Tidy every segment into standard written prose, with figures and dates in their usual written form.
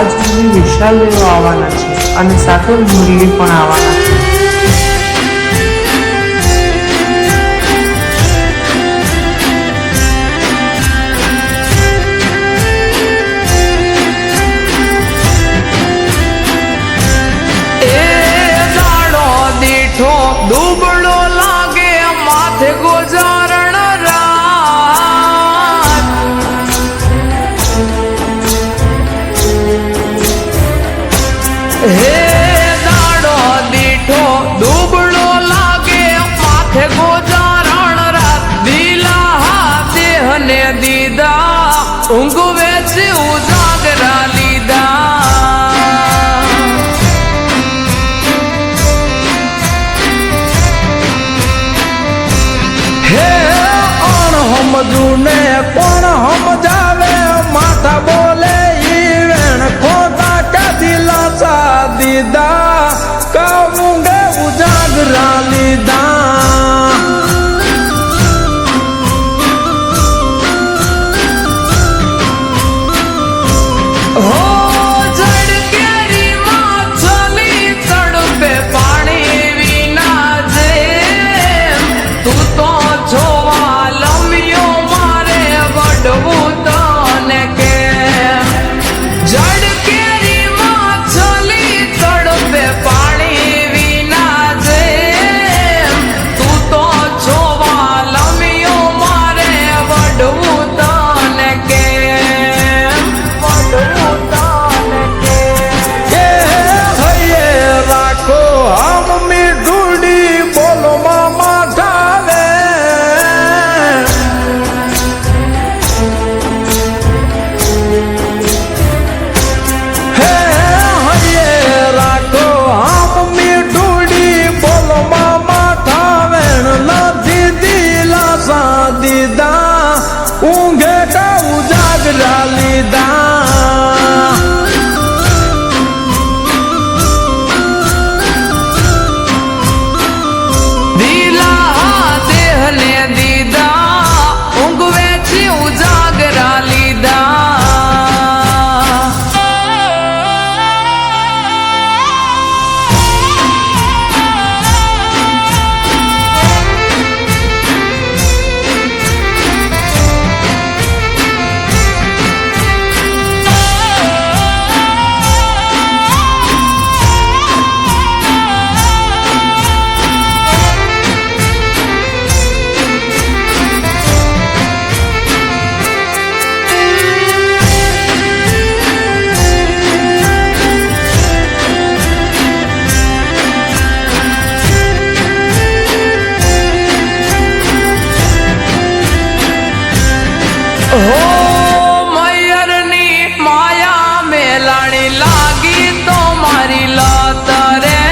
આજ સુધી વિશાલ દેવો આવવાના છે અને સાથે મુરલી પણ આવવાના છે. દુબળો લાગે માથે ગોજારણ રાત, હે દાડો દીઠો દુબળો લાગે માથે ગોજારણ રાત. દિલા દેહને દીદા ઊંઘ વેચી ઉજાગરા લીધા. સમજુને કોણ સમજાવે, માથા બોલે ઈ વેણ ખોટા ક્યાંથી લાચા દીધા, કહું ગે ઉજાગરા લીધા. હો જડ કેરી માં ચલી તડપે પાણી વિના જે, તું તો જોવા લમ્યો મારે વડવું તને કેમ. જડ કેરી માં ચલી તડપે પાણી વિના જે, તું તો જોવા લમ્યો મારે વડવું તને કેમ. વડવું તને કેમ. હૈયે રાખો હમ મીઠુડી બોલો મામા ઠાવે, હે હૈયે રાખો હમ મીઠુડી બોલો મામા ઠાવે. નથી દિલાસા દીધા, ઊંઘે કા ઉજાગરા લીધા. દિલા દેહને દીદા ઊંઘ વેચી ઉજાગરા લીધા. હો મયરની માયા મેલાણી લાગી તો મારી લત રે,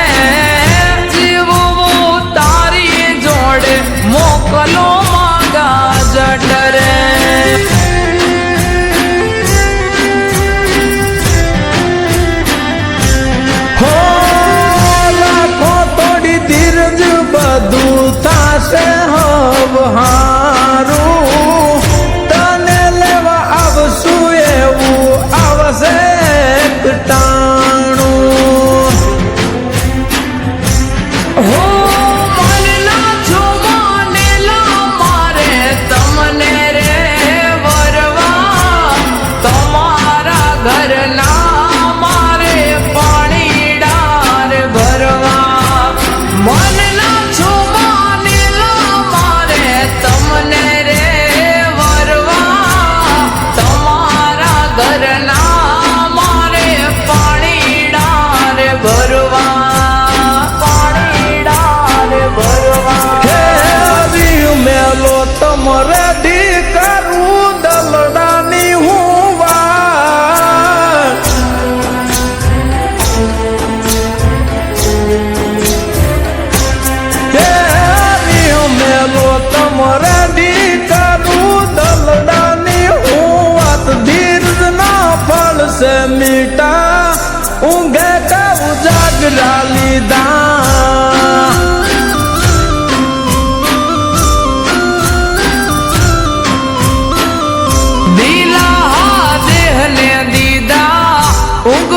જીવવું તારી જોડે મોકલો માગા જટ રે. હો લાખો તોડી ધીરજ બધું થાશે હવ હારું, તને લેવા આવશું એવું આવશે ટાણું. હો મનના જોવાનેલા મારે તમને રે વરવા, તમારા ઘરના મારે પાણીડાર ભરવા. મનના જોવાનેલા મારે તમને રે વરવા, તમારા ઘરના મારે પાણીડાર ભરવા. પાણીડાર ભરવા. હે હરિયું મેલો તમરે દી કરું દલડાની હું વાત. હે હરિયું મેલો તમરે દી કરું દલડાની હું વાત. ધીરજ ના ફળશે મીઠા, ઊંઘે કા ઉજાગરા લીધા. દિલા દેહને દીદા ઊંઘ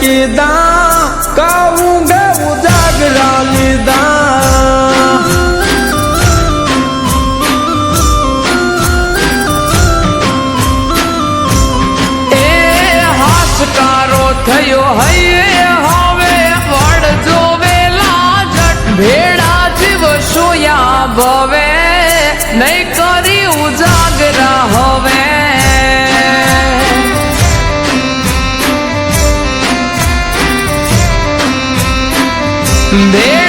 લીધા કાવું ગયું જાગરા લીધા એ હાશકારો થયો હૈયે હવે વળજો વેલા જટ ભેડા જીવ સોયા ભવે નહીં કરી ઉજાગરા હવે દે